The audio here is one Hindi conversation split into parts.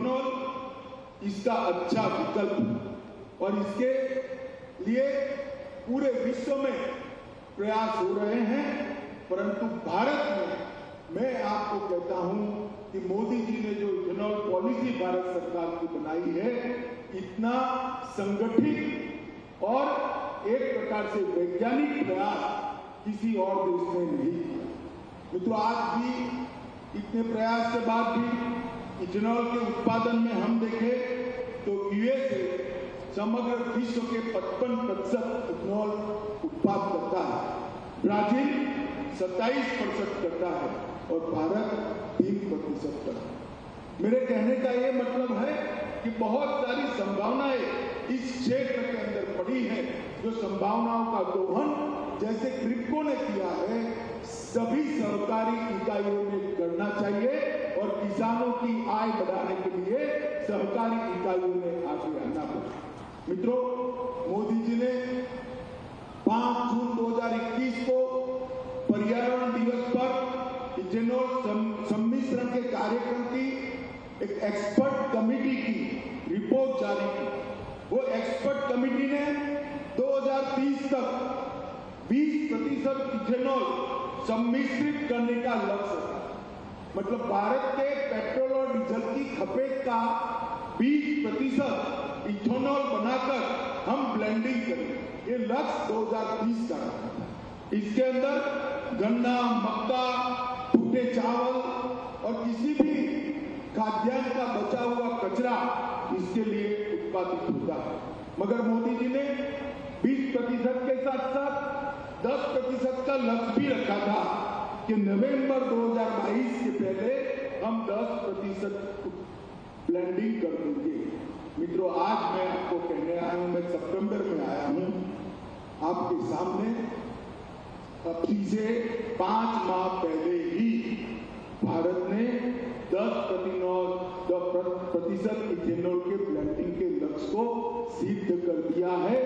इथेनॉल इसका अच्छा विकल्प और इसके लिए पूरे विश्व में प्रयास हो रहे हैं, परंतु भारत में मैं आपको कहता हूं कि मोदी जी ने जो इथेनॉल पॉलिसी भारत सरकार की बनाई है, इतना संगठित और एक प्रकार से वैज्ञानिक प्रयास किसी और देश में नहीं किया। मित्रों, आज भी इतने प्रयास के बाद भी इथेनॉल के उत्पादन में हम देखें तो यूएसए समग्र विश्व के 55% इथेनॉल उत्पाद करता है, ब्राजील 27% करता है और भारत 3% करता है। मेरे कहने का ये मतलब है कि बहुत सारी संभावनाएं इस क्षेत्र के अंदर पड़ी हैं, जो संभावनाओं का दोहन जैसे क्रिप्को ने किया है, सभी सहकारी इकाइयों में करना चाहिए और किसानों की आय बढ़ाने के लिए सहकारी इकाइयों में आगे आना पड़ेगा। मित्रों, मोदी जी ने 5 जून 2021 को पर्यावरण दिवस पर इथेनॉल सम्मिश्रण के कार्यक्रम की एक एक्सपर्ट कमेटी की रिपोर्ट जारी की। वो एक्सपर्ट कमेटी ने 2030 तक 20% इथेनॉल सम्मिश्रित करने का लक्ष्य था। मतलब भारत के पेट्रोल और डीजल की खपत का 20% इथेनॉल बनाकर हम ब्लेंडिंग करें, ये लक्ष्य 2030 का है। इसके अंदर गन्ना, मक्का, भुट्टे चावल और किसी भी खाद्यान्न का बचा हुआ कचरा इसके लिए उत्पादित होता है। मगर मोदी जी ने 20% के साथ साथ 10% का लक्ष्य भी रखा था कि नवंबर 2022 के पहले हम 10% ब्लेंडिंग कर देंगे। मित्रों, आज मैं आपको कहने आया हूं, मैं सितंबर में आया हूं आपके सामने। अब से 5 माह पहले ही भारत ने 10% इथेनॉल के ब्लेंडिंग के लक्ष्य को सिद्ध कर दिया है।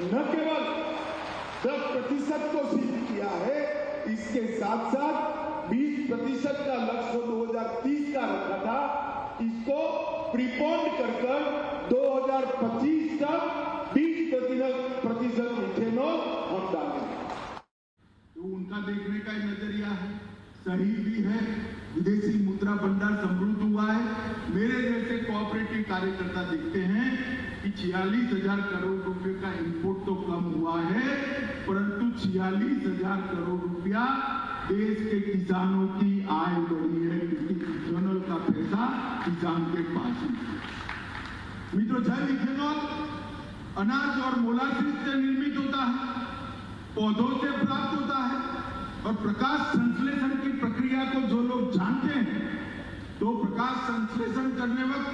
न केवल 10% को सिद्ध किया है, इसके साथ साथ 20% का लक्ष्य 2030 का रखा था, इसको प्रीपोन्ड कर 2025 तक 20% इथेनॉल हम डालेंगे। तो उनका देखने का नजरिया है, सही भी है। विदेशी मुद्रा भंडार समृद्ध हुआ है। मेरे जैसे कोऑपरेटिव कार्यकर्ता देखते हैं कि 46,000 करोड़ रुपए का इंपोर्ट तो कम हुआ है, परंतु 46,000 करोड़ रुपया देश के किसानों की आय बढ़ी है, क्योंकि इथेनॉल का पैसा किसान के पास है। मित्रों, जैव इथेनॉल अनाज और मोलासिस से निर्मित होता है, पौधों से प्राप्त होता है और प्रकाश संश्लेषण की प्रक्रिया को जो लोग जानते हैं, तो प्रकाश संश्लेषण करने वक्त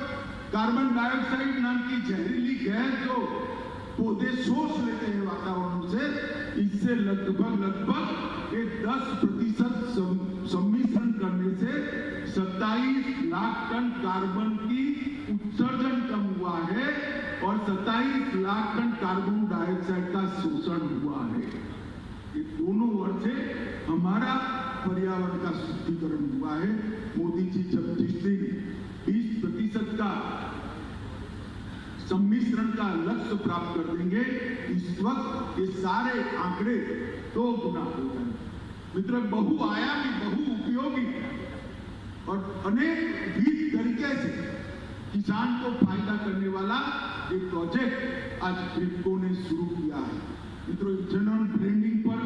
कार्बन डाइऑक्साइड नाम की जहरीली गैस जो पौधे सोच लेते हैं वातावरण से, इससे लगभग ये 10% सम्मिश्रण करने से 27 लाख टन कार्बन की उत्सर्जन कम हुआ है और 27 लाख टन कार्बन डाइऑक्साइड का शोषण हुआ है। ये दोनों ओर से हमारा पर्यावरण का शुद्धिकरण हुआ है। मोदी जी जब जिस दिन 20% का सम्मिश्रण का लक्ष्य प्राप्त कर देंगे, इस वक्त ये सारे आंकड़े 2 गुना हो जाएंगे। मित्रों, बहुआयामी, बहु उपयोगी और अनेक विविध तरीके से किसान को फायदा करने वाला एक प्रोजेक्ट आज क्रिप्को ने शुरू किया है। मित्रों, इथेनॉल ब्लेंडिंग पर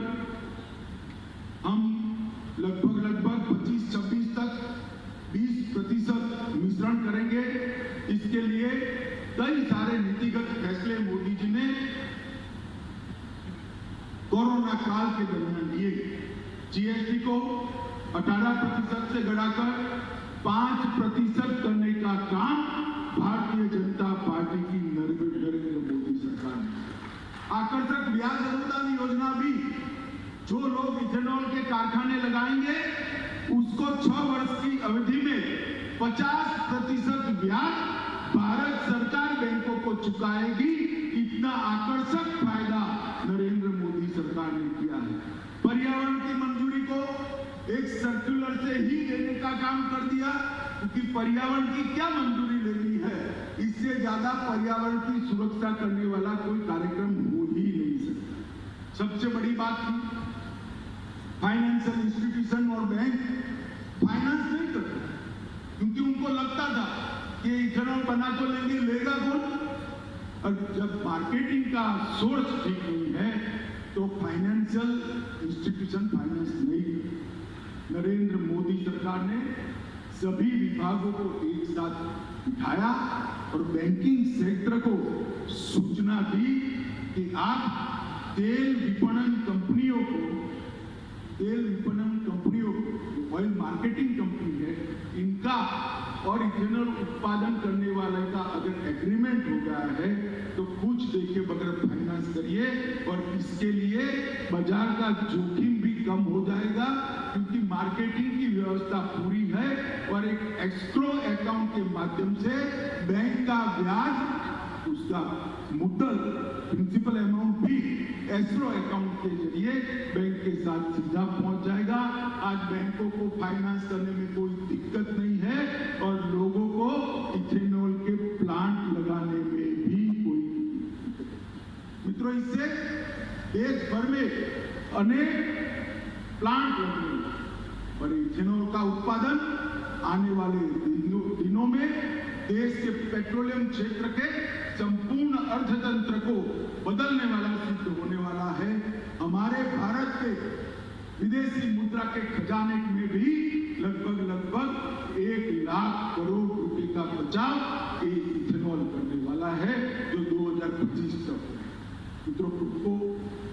हम लगभग 25-26 तक 20% मिश्रण करेंगे। इसके लिए कई सारे नीतिगत फैसले मोदी जी ने कोरोना काल के दरमियान लिए। जीएसटी को 18% से बढ़ाकर 5% करने का काम भारतीय जनता पार्टी की नरेंद्र मोदी सरकार ने। आकर्षक ब्याज अनुदान योजना भी, जो लोग इथेनॉल के कारखाने लगाएंगे उसको 6 वर्ष की अवधि में 50% ब्याज भारत सरकार बैंकों को चुकाएगी। इतना आकर्षक फायदा नरेंद्र मोदी सरकार ने किया है। पर्यावरण की मंजूरी को एक सर्कुलर से ही देने का काम कर दिया, क्योंकि पर्यावरण की क्या मंजूरी लेनी ज्यादा पर्यावरण की सुरक्षा करने वाला कोई कार्यक्रम हो ही नहीं सकता। सबसे बड़ी बात थी, फाइनेंशियल इंस्टीट्यूशन और बैंक फाइनेंस नहीं करते, क्योंकि उनको लगता था कि इथेनॉल बना तो लेंगे, लेगा कौन? और जब मार्केटिंग का सोर्स ठीक नहीं है तो फाइनेंशियल इंस्टीट्यूशन फाइनेंस नहीं। नरेंद्र मोदी सरकार ने सभी विभागों को एक साथ उठाया और बैंकिंग सेक्टर को सूचना दी कि आप तेल विपणन कंपनियों को, ऑयल मार्केटिंग कंपनी है, इनका और इथेनॉल उत्पादन करने वाले का अगर एग्रीमेंट हो गया है तो कुछ देके बगैर फाइनेंस करिए, और इसके लिए बाजार का जोखिम भी कम हो जाएगा, क्योंकि मार्केटिंग की व्यवस्था पूरी है और एक एस्क्रो अकाउंट के माध्यम से बैंक का ब्याज, उसका मुद्दल, प्रिंसिपल अमाउंट भी एस्क्रो अकाउंट के जरिए बैंक के साथ सीधा पहुंच जाएगा। आज बैंकों को फाइनेंस करने में कोई दिक्कत नहीं है और लोगों को इथेनॉल के प्लांट लगाने में भी कोई दिक्कत नहीं। मित्रों, इससे देश भर में अनेक प्लांट लगेंगे और इथेनॉल का उत्पादन आने वाले दिनों में देश के पेट्रोलियम क्षेत्र के संपूर्ण अर्थतंत्र को बदलने वाला सिद्ध होने वाला है। हमारे भारत के विदेशी मुद्रा के खजाने में भी लगभग 1 लाख करोड़ रुपए का बचाव इथेनॉल करने वाला है, जो 2025 तक। मित्रों, को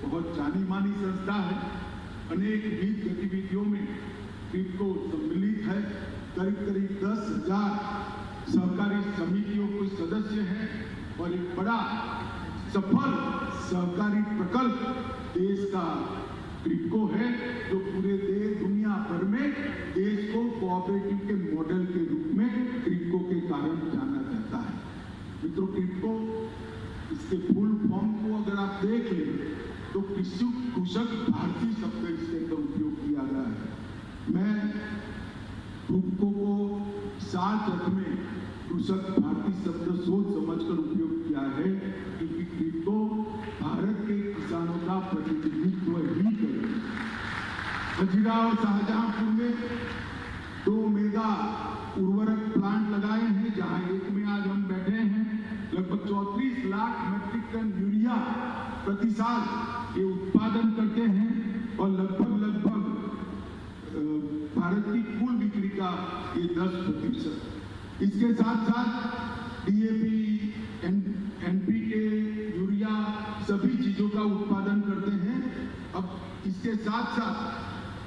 बहुत जानी मानी संस्था है, अनेक विविध गतिविधियों में क्रिप्को सम्मिलित है। करीब 10,000 सहकारी समितियों के सदस्य हैं और एक बड़ा सफल सहकारी प्रकल्प देश का क्रिप्को है, जो पूरे दुनिया भर में देश को कोऑपरेटिव के मॉडल के रूप में क्रिप्को के कारण जाना जाता है। मित्रों, क्रिप्को, इसके फुल फॉर्म को अगर आप देख लें तो कृषक भारती शब्द इसके अंदर उपयोग किया गया है। मैं क्रिप्को को सात अर्थ में कृषक भारती शब्द सोच समझकर उपयोग किया है, क्योंकि क्रिप्को भारत के किसानों का प्रतिनिधित्व ही करेगा। हजीरा और शाहजहांपुर में 2 मेगा उर्वरक प्लांट लगाए हैं, जहां एक में आज हम बैठे हैं। लगभग 34 लाख मेट्रिक टन यूरिया प्रति साल ये उत्पादन करते हैं और लगभग भारत की कुल बिक्री का ये 10%। इसके साथ साथ डीएपी, एनपीके, यूरिया, सभी चीजों का उत्पादन करते हैं। अब इसके साथ साथ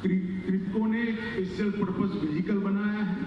क्रिप्को ने स्पेशल पर्पस व्हीकल बनाया है